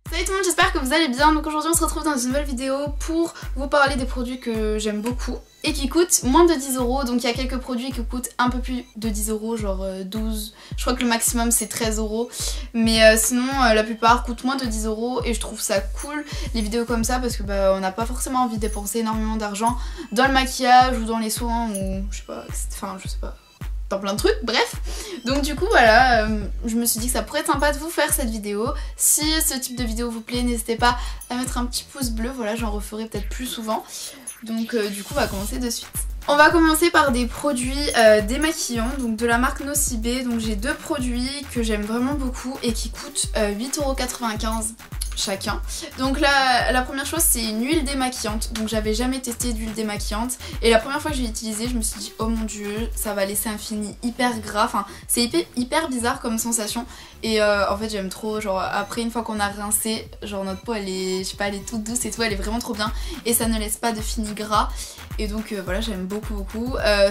Salut tout le monde, j'espère que vous allez bien. Donc aujourd'hui on se retrouve dans une nouvelle vidéo pour vous parler des produits que j'aime beaucoup et qui coûtent moins de 10 €. Donc il y a quelques produits qui coûtent un peu plus de 10 €, genre 12, je crois que le maximum c'est 13 €. Mais sinon la plupart coûtent moins de 10 € et je trouve ça cool les vidéos comme ça parce que on n'a pas forcément envie de dépenser énormément d'argent dans le maquillage ou dans les soins ou je sais pas, dans plein de trucs, bref. Donc du coup voilà, je me suis dit que ça pourrait être sympa de vous faire cette vidéo. Si ce type de vidéo vous plaît, n'hésitez pas à mettre un petit pouce bleu, voilà, j'en referai peut-être plus souvent. Donc du coup on va commencer de suite. On va commencer par des produits démaquillants, donc de la marque Nocibé. Donc j'ai deux produits que j'aime vraiment beaucoup et qui coûtent 8,95 € chacun. Donc la première chose c'est une huile démaquillante. Donc j'avais jamais testé d'huile démaquillante et la première fois que je l'ai utilisée je me suis dit oh mon dieu, ça va laisser un fini hyper gras, enfin c'est hyper bizarre comme sensation et en fait j'aime trop, genre après une fois qu'on a rincé, genre notre peau elle est, je sais pas, elle est toute douce et tout, elle est vraiment trop bien et ça ne laisse pas de fini gras et donc voilà, j'aime beaucoup.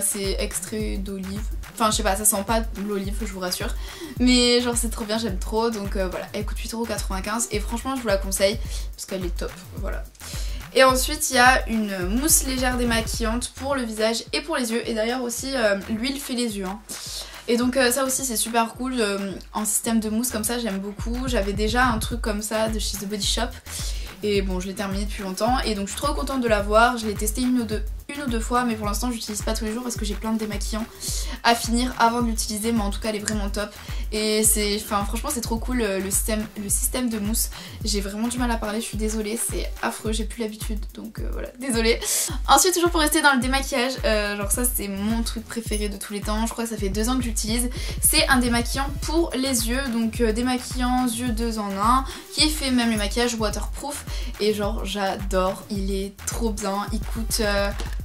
C'est extrait d'olive, enfin je sais pas, ça sent pas l'olive je vous rassure, mais genre c'est trop bien, j'aime trop. Donc voilà, elle coûte 8,95 € et franchement je vous la conseille parce qu'elle est top, voilà. Et ensuite il y a une mousse légère démaquillante pour le visage et pour les yeux, et d'ailleurs aussi l'huile fait les yeux hein. Et donc ça aussi c'est super cool en système de mousse comme ça, j'aime beaucoup. J'avais déjà un truc comme ça de chez The Body Shop et bon je l'ai terminé depuis longtemps et donc je suis trop contente de l'avoir. Je l'ai testé une ou deux fois mais pour l'instant j'utilise pas tous les jours parce que j'ai plein de démaquillants à finir avant de l'utiliser, mais en tout cas elle est vraiment top et c'est, enfin franchement c'est trop cool le système de mousse. J'ai vraiment du mal à parler, je suis désolée, c'est affreux, j'ai plus l'habitude donc voilà, désolée. Ensuite toujours pour rester dans le démaquillage, genre ça c'est mon truc préféré de tous les temps, je crois que ça fait 2 ans que j'utilise. C'est un démaquillant pour les yeux, donc démaquillant yeux 2 en 1 qui fait même le maquillage waterproof et genre j'adore, il est trop bien. Il coûte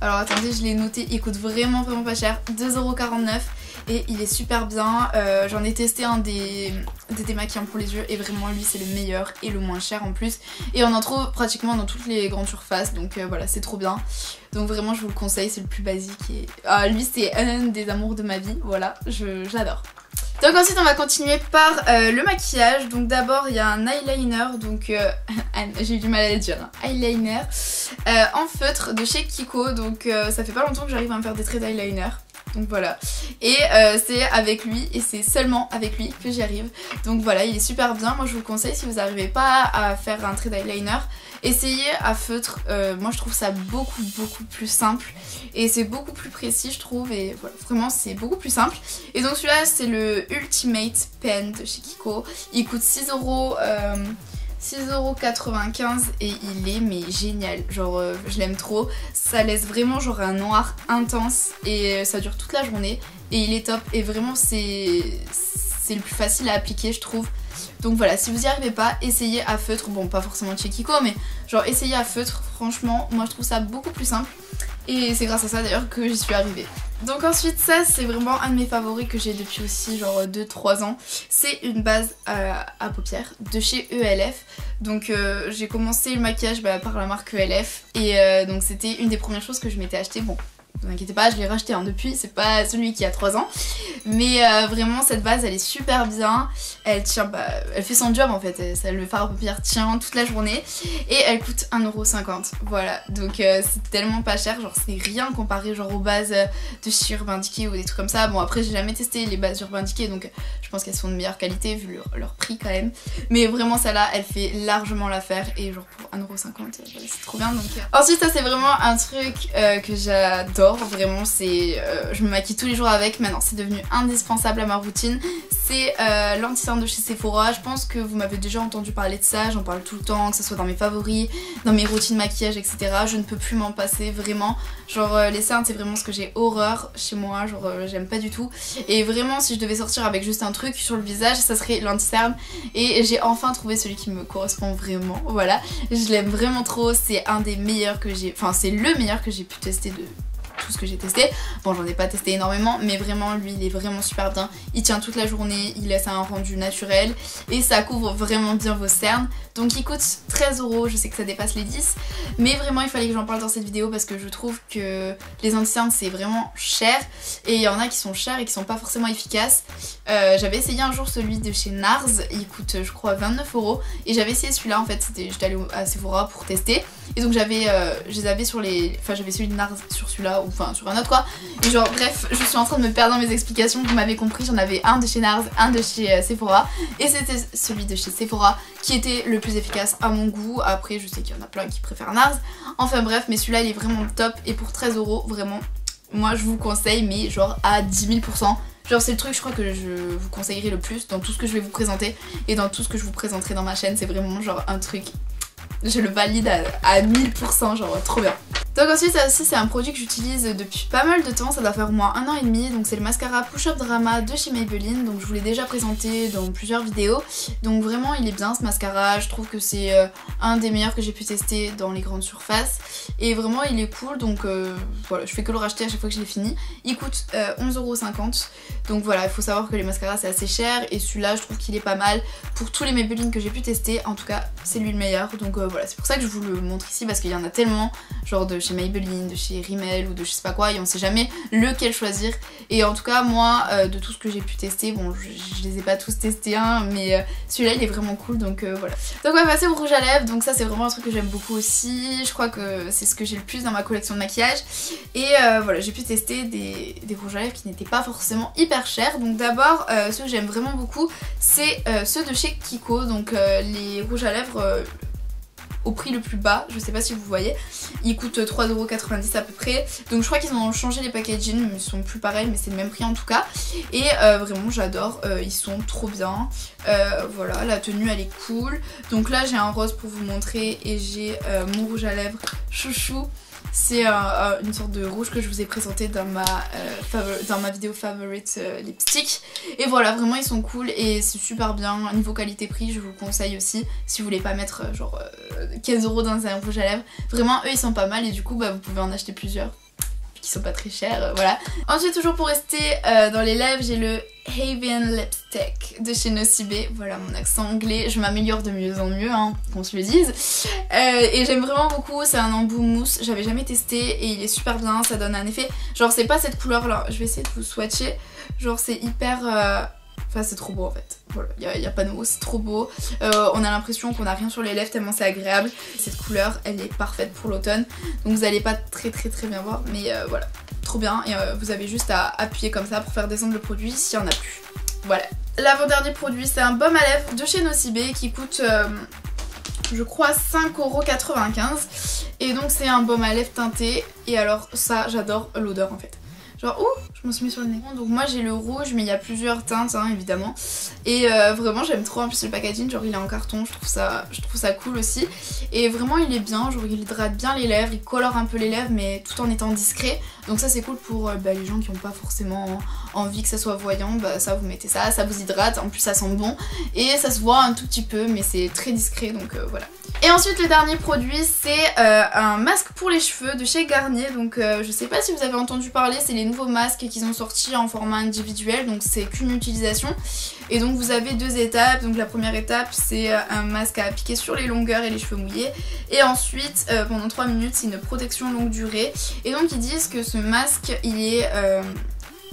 alors attendez, je l'ai noté, il coûte vraiment pas cher, 2,49 € et il est super bien. J'en ai testé un des démaquillants pour les yeux et vraiment lui c'est le meilleur et le moins cher en plus et on en trouve pratiquement dans toutes les grandes surfaces, donc voilà, c'est trop bien. Donc vraiment je vous le conseille, c'est le plus basique et lui c'est un des amours de ma vie, voilà, j'adore. Donc ensuite on va continuer par le maquillage. Donc d'abord il y a un eyeliner, donc j'ai eu du mal à le dire, hein. Eyeliner en feutre de chez Kiko, donc ça fait pas longtemps que j'arrive à me faire des traits d'eyeliner. Donc voilà, et c'est avec lui et c'est seulement avec lui que j'y arrive. Donc voilà, il est super bien, moi je vous le conseille si vous n'arrivez pas à faire un trait d'eyeliner. Essayez à feutre, moi je trouve ça beaucoup plus simple et c'est beaucoup plus précis je trouve et voilà, vraiment c'est beaucoup plus simple. Et donc celui-là c'est le Ultimate Pen de chez Kiko, il coûte 6,95 € et il est mais génial, genre je l'aime trop, ça laisse vraiment genre un noir intense et ça dure toute la journée et il est top et vraiment c'est le plus facile à appliquer je trouve. Donc voilà, si vous n'y arrivez pas, essayez à feutre, bon pas forcément de chez Kiko mais genre essayez à feutre, franchement moi je trouve ça beaucoup plus simple et c'est grâce à ça d'ailleurs que j'y suis arrivée. Donc ensuite ça c'est vraiment un de mes favoris que j'ai depuis aussi genre 2-3 ans, c'est une base à paupières de chez ELF. Donc j'ai commencé le maquillage par la marque ELF et donc c'était une des premières choses que je m'étais acheté. Bon, ne vous inquiétez pas, je l'ai racheté depuis, c'est pas celui qui a 3 ans. Mais vraiment cette base elle est super bien, elle tient, elle fait son job en fait, le fard à paupières tient toute la journée et elle coûte 1,50 €. Voilà, donc c'est tellement pas cher, genre c'est rien comparé genre aux bases de chez Urban Decay ou des trucs comme ça. Bon après j'ai jamais testé les bases Urban Decay donc je pense qu'elles sont de meilleure qualité vu leur prix quand même. Mais vraiment celle-là elle fait largement l'affaire et genre pour 1,50 €, c'est trop bien. Donc ensuite ça c'est vraiment un truc que j'adore, vraiment c'est je me maquille tous les jours avec, maintenant c'est devenu indispensable à ma routine. C'est l'anti-cerne de chez Sephora, je pense que vous m'avez déjà entendu parler de ça, j'en parle tout le temps, que ce soit dans mes favoris, dans mes routines maquillage etc. Je ne peux plus m'en passer vraiment, genre les cernes c'est vraiment ce que j'ai horreur chez moi, genre j'aime pas du tout. Et vraiment si je devais sortir avec juste un truc sur le visage ça serait l'anti-cerne et j'ai enfin trouvé celui qui me correspond vraiment, voilà. Je l'aime vraiment trop, c'est un des meilleurs que j'ai, enfin c'est le meilleur que j'ai pu tester de tout ce que j'ai testé. Bon, j'en ai pas testé énormément, mais vraiment lui il est vraiment super bien. Il tient toute la journée, il laisse un rendu naturel et ça couvre vraiment bien vos cernes. Donc il coûte 13 €, je sais que ça dépasse les 10, mais vraiment il fallait que j'en parle dans cette vidéo parce que je trouve que les anti-cernes c'est vraiment cher et il y en a qui sont chers et qui sont pas forcément efficaces. J'avais essayé un jour celui de chez NARS, il coûte je crois 29 € et j'avais essayé celui-là en fait, j'étais allée à Sephora pour tester et donc je les avais sur les... Enfin j'avais celui de NARS sur celui-là ou enfin sur un autre quoi. Et genre bref, je suis en train de me perdre dans mes explications, vous m'avez compris, j'en avais un de chez NARS, un de chez Sephora et c'était celui de chez Sephora qui était le plus efficace à mon goût. Après je sais qu'il y en a plein qui préfèrent NARS, enfin bref, mais celui-là il est vraiment top et pour 13 € vraiment moi je vous conseille, mais genre à 10 000 %. Genre c'est le truc je crois que je vous conseillerais le plus dans tout ce que je vais vous présenter et dans tout ce que je vous présenterai dans ma chaîne. C'est vraiment genre un truc, je le valide à 1000 %, genre trop bien. Donc ensuite ça aussi c'est un produit que j'utilise depuis pas mal de temps, ça doit faire au moins 1 an et demi. Donc c'est le mascara Push Up Drama de chez Maybelline, donc je vous l'ai déjà présenté dans plusieurs vidéos. Donc vraiment il est bien ce mascara, je trouve que c'est un des meilleurs que j'ai pu tester dans les grandes surfaces. Et vraiment il est cool, donc voilà, je fais que le racheter à chaque fois que je l'ai fini. Il coûte 11,50 €, donc voilà, il faut savoir que les mascaras c'est assez cher et celui-là je trouve qu'il est pas mal. Pour tous les Maybelline que j'ai pu tester, en tout cas c'est lui le meilleur. Donc voilà, c'est pour ça que je vous le montre ici parce qu'il y en a tellement, genre de chez Maybelline, de chez Rimmel ou de je sais pas quoi, et on sait jamais lequel choisir. Et en tout cas moi de tout ce que j'ai pu tester, bon je les ai pas tous testés hein, mais celui-là il est vraiment cool, donc voilà. Donc on va passer au rouge à lèvres, donc ça c'est vraiment un truc que j'aime beaucoup aussi, je crois que c'est ce que j'ai le plus dans ma collection de maquillage. Et voilà, j'ai pu tester des rouges à lèvres qui n'étaient pas forcément hyper chers. Donc d'abord ceux que j'aime vraiment beaucoup c'est ceux de chez Kiko, donc les rouges à lèvres au prix le plus bas, je sais pas si vous voyez, ils coûtent 3,90 € à peu près. Donc je crois qu'ils ont changé les packaging, ils sont plus pareils mais c'est le même prix en tout cas. Et vraiment j'adore, ils sont trop bien. Voilà, la tenue elle est cool. Donc là j'ai un rose pour vous montrer et j'ai mon rouge à lèvres chouchou. C'est une sorte de rouge que je vous ai présenté dans ma vidéo favorite lipstick. Et voilà, vraiment ils sont cool et c'est super bien. Niveau qualité-prix, je vous le conseille aussi si vous voulez pas mettre genre 15 € dans un rouge à lèvres. Vraiment eux ils sont pas mal et du coup bah, vous pouvez en acheter plusieurs qui sont pas très chers, voilà. Ensuite toujours pour rester dans les lèvres, j'ai le Haven Lipstick de chez Nocibé. Voilà mon accent anglais, je m'améliore de mieux en mieux hein, qu'on se le dise. Et j'aime vraiment beaucoup, c'est un embout mousse, j'avais jamais testé et il est super bien, ça donne un effet, genre c'est pas cette couleur là, je vais essayer de vous swatcher, genre c'est hyper... Enfin c'est trop beau en fait, voilà, y a pas de mots, c'est trop beau. On a l'impression qu'on a rien sur les lèvres tellement c'est agréable. Cette couleur elle est parfaite pour l'automne, donc vous allez pas très bien voir, mais voilà, trop bien. Et vous avez juste à appuyer comme ça pour faire descendre le produit s'il y en a plus. Voilà. L'avant-dernier produit c'est un baume à lèvres de chez Nocibé qui coûte je crois 5,95 €. Et donc c'est un baume à lèvres teinté et alors ça j'adore l'odeur en fait. Genre ouh, je me suis mis sur le nez. Donc moi j'ai le rouge mais il y a plusieurs teintes hein, évidemment. Et vraiment j'aime trop, en plus le packaging, genre il est en carton, je trouve ça cool aussi. Et vraiment il est bien, genre il hydrate bien les lèvres, il colore un peu les lèvres mais tout en étant discret. Donc ça c'est cool pour les gens qui n'ont pas forcément envie que ça soit voyant, bah ça vous mettez ça, ça vous hydrate, en plus ça sent bon. Et ça se voit un tout petit peu mais c'est très discret, donc voilà. Et ensuite le dernier produit c'est un masque pour les cheveux de chez Garnier. Donc je sais pas si vous avez entendu parler, c'est les nouveaux masques qu'ils ont sortis en format individuel, donc c'est qu'une utilisation. Et donc vous avez deux étapes, donc la première étape c'est un masque à appliquer sur les longueurs et les cheveux mouillés. Et ensuite pendant 3 minutes c'est une protection longue durée. Et donc ils disent que ce masque il est...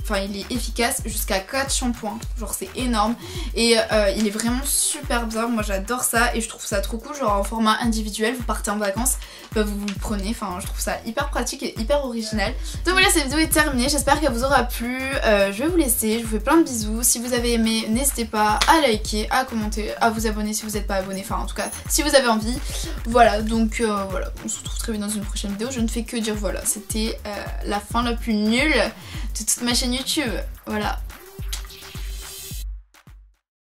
Enfin il est efficace jusqu'à 4 shampoings, genre c'est énorme. Et il est vraiment super bien, moi j'adore ça et je trouve ça trop cool, genre en format individuel, vous partez en vacances, bah vous le prenez, enfin je trouve ça hyper pratique et hyper original. Donc voilà, cette vidéo est terminée, j'espère qu'elle vous aura plu, je vais vous laisser, je vous fais plein de bisous. Si vous avez aimé, n'hésitez pas à liker, à commenter, à vous abonner si vous n'êtes pas abonné, enfin en tout cas si vous avez envie. Voilà, donc voilà, on se retrouve très vite dans une prochaine vidéo, je ne fais que dire voilà, c'était la fin la plus nulle de toute ma chaîne YouTube, voilà.